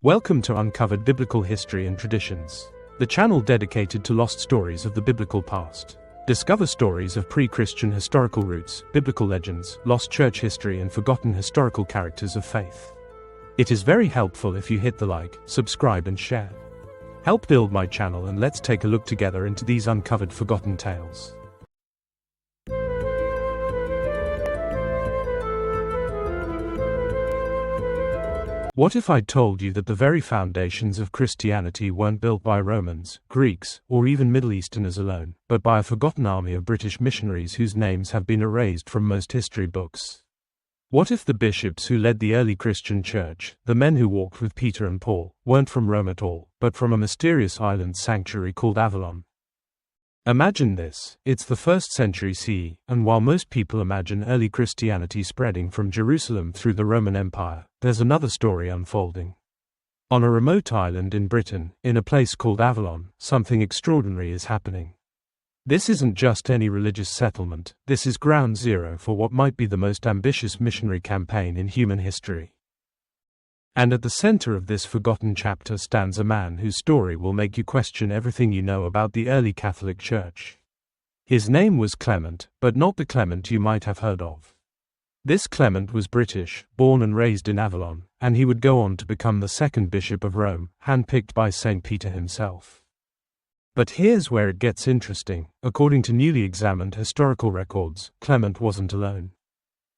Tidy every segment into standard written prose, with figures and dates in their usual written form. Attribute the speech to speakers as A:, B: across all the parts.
A: Welcome to Uncovered Biblical History and Traditions, the channel dedicated to lost stories of the biblical past. Discover stories of pre-Christian historical roots, biblical legends, lost church history and forgotten historical characters of faith. It is very helpful if you hit the like, subscribe and share. Help build my channel and let's take a look together into these uncovered forgotten tales. What if I'd told you that the very foundations of Christianity weren't built by Romans, Greeks, or even Middle Easterners alone, but by a forgotten army of British missionaries whose names have been erased from most history books? What if the bishops who led the early Christian church, the men who walked with Peter and Paul, weren't from Rome at all, but from a mysterious island sanctuary called Avalon? Imagine this, it's the 1st century CE, and while most people imagine early Christianity spreading from Jerusalem through the Roman Empire, there's another story unfolding. On a remote island in Britain, in a place called Avalon, something extraordinary is happening. This isn't just any religious settlement, this is ground zero for what might be the most ambitious missionary campaign in human history. And at the center of this forgotten chapter stands a man whose story will make you question everything you know about the early Catholic Church. His name was Clement, but not the Clement you might have heard of. This Clement was British, born and raised in Avalon, and he would go on to become the 2nd Bishop of Rome, handpicked by Saint Peter himself. But here's where it gets interesting. According to newly examined historical records, Clement wasn't alone.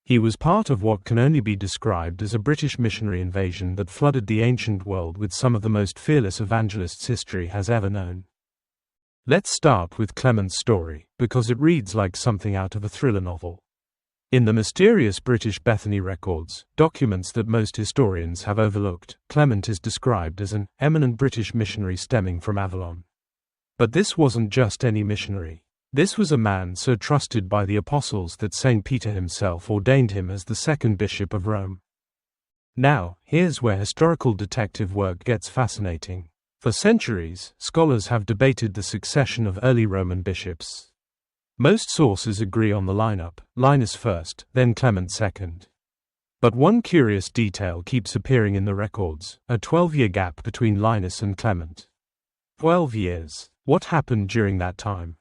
A: He was part of what can only be described as a British missionary invasion that flooded the ancient world with some of the most fearless evangelists history has ever known. Let's start with Clement's story, because it reads like something out of a thriller novel. In the mysterious British Bethany records, documents that most historians have overlooked, Clement is described as an eminent British missionary stemming from Avalon. But this wasn't just any missionary. This was a man so trusted by the apostles that Saint Peter himself ordained him as the 2nd Bishop of Rome. Now, here's where historical detective work gets fascinating. For centuries, scholars have debated the succession of early Roman bishops. Most sources agree on the lineup, Linus first, then Clement second. But one curious detail keeps appearing in the records, a 12-year gap between Linus and Clement. 12 years. What happened during that time?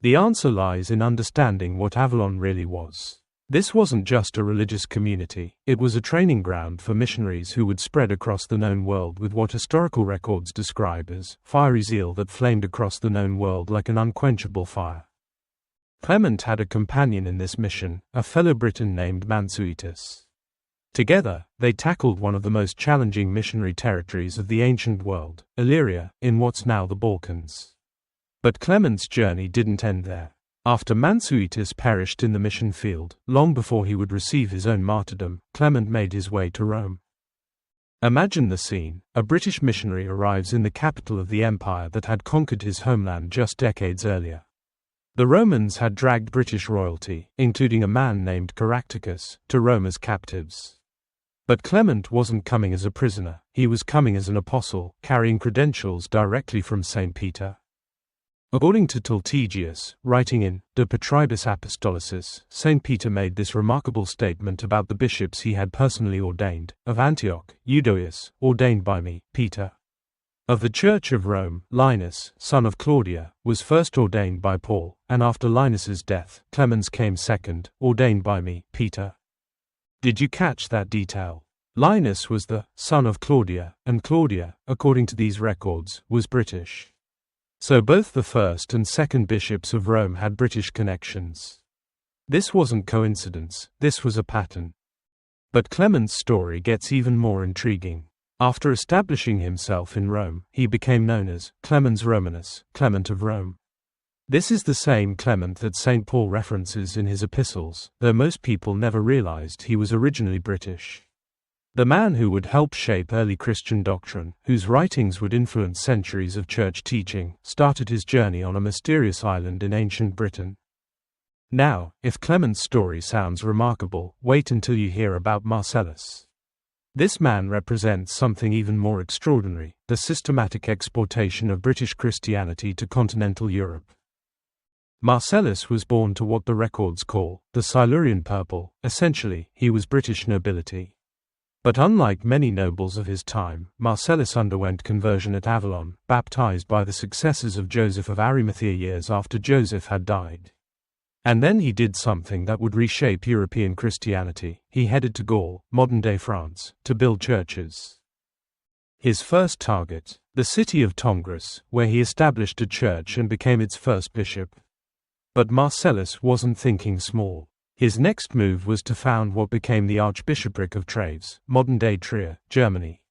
A: The answer lies in understanding what Avalon really was. This wasn't just a religious community, it was a training ground for missionaries who would spread across the known world with what historical records describe as fiery zeal that flamed across the known world like an unquenchable fire. Clement had a companion in this mission, a fellow Briton named Mansuetus. Together, they tackled one of the most challenging missionary territories of the ancient world, Illyria, in what's now the Balkans. But Clement's journey didn't end there. After Mansuetus perished in the mission field, long before he would receive his own martyrdom, Clement made his way to Rome. Imagine the scene. A British missionary arrives in the capital of the empire that had conquered his homeland just decades earlier. The Romans had dragged British royalty, including a man named Caractacus, to Rome as captives. But Clement wasn't coming as a prisoner, he was coming as an apostle, carrying credentials directly from Saint Peter. According to Culdees, writing in De Patribus Apostolicis, Saint Peter made this remarkable statement about the bishops he had personally ordained: of Antioch, Eudoius, ordained by me, Peter. Of the Church of Rome, Linus, son of Claudia, was first ordained by Paul, and after Linus's death, Clemens came second, ordained by me, Peter. Did you catch that detail? Linus was the son of Claudia, and Claudia, according to these records, was British. So both the 1st and 2nd bishops of Rome had British connections. This wasn't coincidence, this was a pattern. But Clement's story gets even more intriguing. After establishing himself in Rome, he became known as Clemens Romanus, Clement of Rome. This is the same Clement that St. Paul references in his epistles, though most people never realized he was originally British. The man who would help shape early Christian doctrine, whose writings would influence centuries of church teaching, started his journey on a mysterious island in ancient Britain. Now, if Clement's story sounds remarkable, wait until you hear about Marcellus. This man represents something even more extraordinary: the systematic exportation of British Christianity to continental Europe. Marcellus was born to what the records call the Silurian purple. Essentially, he was British nobility. But unlike many nobles of his time, Marcellus underwent conversion at Avalon, baptized by the successors of Joseph of Arimathea years after Joseph had died. And then he did something that would reshape European Christianity. He headed to Gaul, modern-day France, to build churches. His first target, the city of Tongres, where he established a church and became its first bishop. But Marcellus wasn't thinking small. His next move was to found what became the Archbishopric of Treves, modern-day Trier, Germany.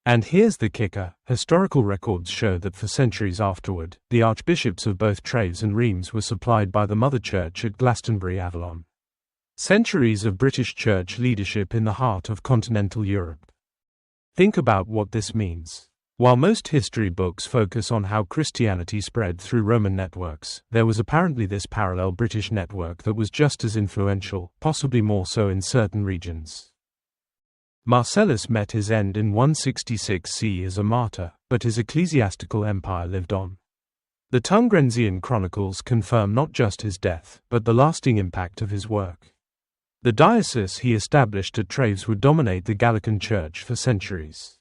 A: And here's the kicker: historical records show that for centuries afterward, the archbishops of both Treves and Reims were supplied by the mother church at Glastonbury, Avalon. Centuries of British church leadership in the heart of continental Europe. Think about what this means. While most history books focus on how Christianity spread through Roman networks, there was apparently this parallel British network that was just as influential, possibly more so in certain regions. Marcellus met his end in 166 CE as a martyr, but his ecclesiastical empire lived on. The Tungrensian chronicles confirm not just his death, but the lasting impact of his work. The diocese he established at Treves would dominate the Gallican Church for centuries.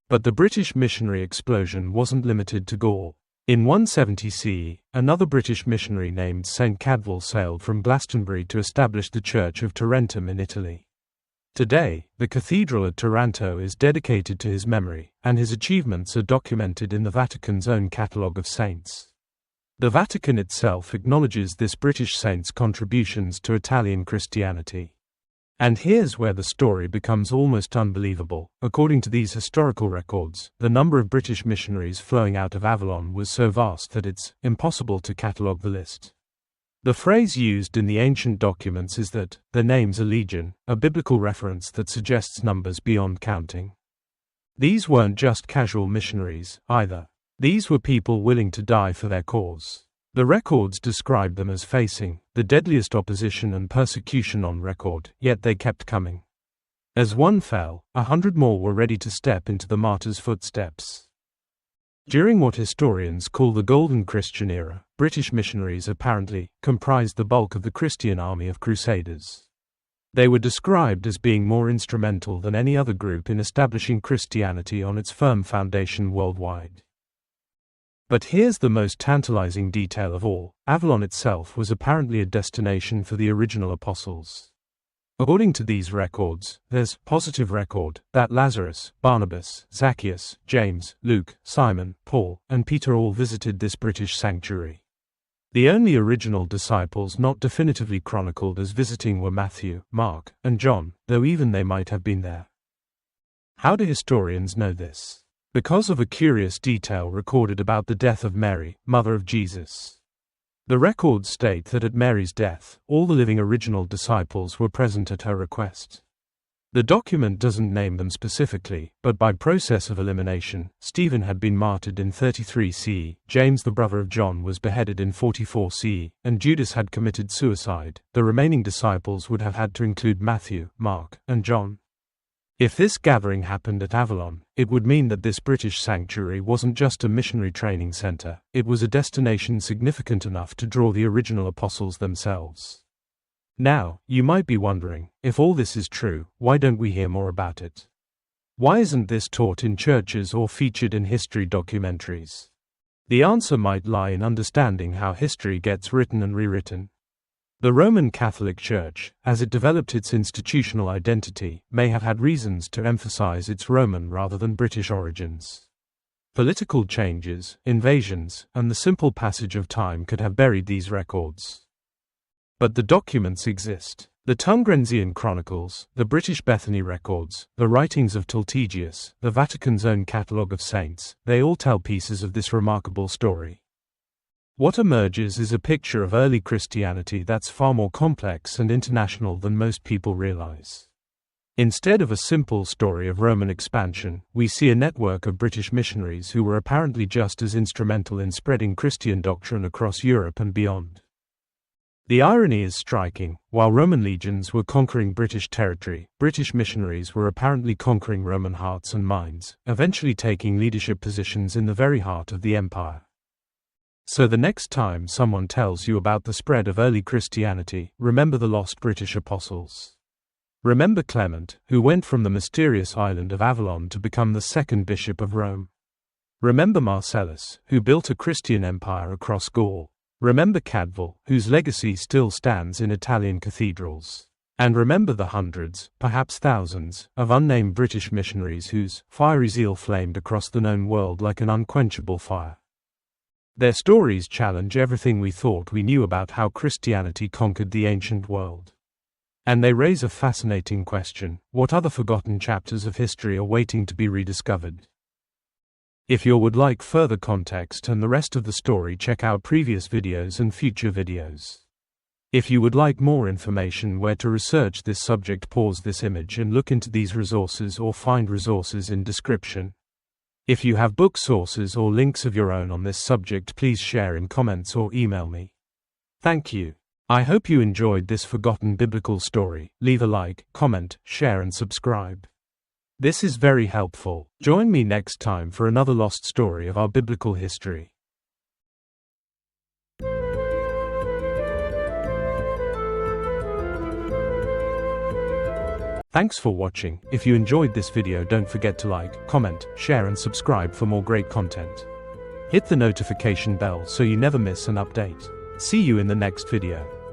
A: But the British missionary explosion wasn't limited to Gaul. In 170 CE, another British missionary named Saint Clement sailed from Glastonbury to establish the Church of Tarentum in Italy. Today, the cathedral at Taranto is dedicated to his memory, and his achievements are documented in the Vatican's own catalogue of saints. The Vatican itself acknowledges this British saint's contributions to Italian Christianity. And here's where the story becomes almost unbelievable. According to these historical records, the number of British missionaries flowing out of Avalon was so vast that it's impossible to catalogue the list. The phrase used in the ancient documents is that their names are legion, a biblical reference that suggests numbers beyond counting. These weren't just casual missionaries, either. These were people willing to die for their cause. The records describe them as facing the deadliest opposition and persecution on record, yet they kept coming. As one fell, 100 more were ready to step into the martyr's footsteps. During what historians call the Golden Christian era, British missionaries apparently comprised the bulk of the Christian army of crusaders. They were described as being more instrumental than any other group in establishing Christianity on its firm foundation worldwide. But here's the most tantalizing detail of all: Avalon itself was apparently a destination for the original apostles. According to these records, there's positive record that Lazarus, Barnabas, Zacchaeus, James, Luke, Simon, Paul, and Peter all visited this British sanctuary. The only original disciples not definitively chronicled as visiting were Matthew, Mark, and John, though even they might have been there. How do historians know this? Because of a curious detail recorded about the death of Mary, mother of Jesus. The records state that at Mary's death, all the living original disciples were present at her request. The document doesn't name them specifically, but by process of elimination, Stephen had been martyred in 33 CE, James the brother of John was beheaded in 44 CE, and Judas had committed suicide. The remaining disciples would have had to include Matthew, Mark, and John. If this gathering happened at Avalon, it would mean that this British sanctuary wasn't just a missionary training center, it was a destination significant enough to draw the original apostles themselves. Now, you might be wondering, if all this is true, why don't we hear more about it? Why isn't this taught in churches or featured in history documentaries? The answer might lie in understanding how history gets written and rewritten. The Roman Catholic Church, as it developed its institutional identity, may have had reasons to emphasize its Roman rather than British origins. Political changes, invasions, and the simple passage of time could have buried these records. But the documents exist. The Tungrensian chronicles, the British Bethany records, the writings of Tultigius, the Vatican's own catalogue of saints, they all tell pieces of this remarkable story. What emerges is a picture of early Christianity that's far more complex and international than most people realize. Instead of a simple story of Roman expansion, we see a network of British missionaries who were apparently just as instrumental in spreading Christian doctrine across Europe and beyond. The irony is striking. While Roman legions were conquering British territory, British missionaries were apparently conquering Roman hearts and minds, eventually taking leadership positions in the very heart of the empire. So the next time someone tells you about the spread of early Christianity, remember the lost British apostles. Remember Clement, who went from the mysterious island of Avalon to become the second bishop of Rome. Remember Marcellus, who built a Christian empire across Gaul. Remember Cadval, whose legacy still stands in Italian cathedrals. And remember the hundreds, perhaps thousands, of unnamed British missionaries whose fiery zeal flamed across the known world like an unquenchable fire. Their stories challenge everything we thought we knew about how Christianity conquered the ancient world. And they raise a fascinating question: what other forgotten chapters of history are waiting to be rediscovered? If you would like further context and the rest of the story, check out previous videos and future videos. If you would like more information where to research this subject, pause this image and look into these resources or find resources in description. If you have book sources or links of your own on this subject, please share in comments or email me. Thank you. I hope you enjoyed this forgotten biblical story. Leave a like, comment, share and subscribe. This is very helpful. Join me next time for another lost story of our biblical history. Thanks for watching. If you enjoyed this video, don't forget to like, comment, share and subscribe for more great content. Hit the notification bell so you never miss an update. See you in the next video.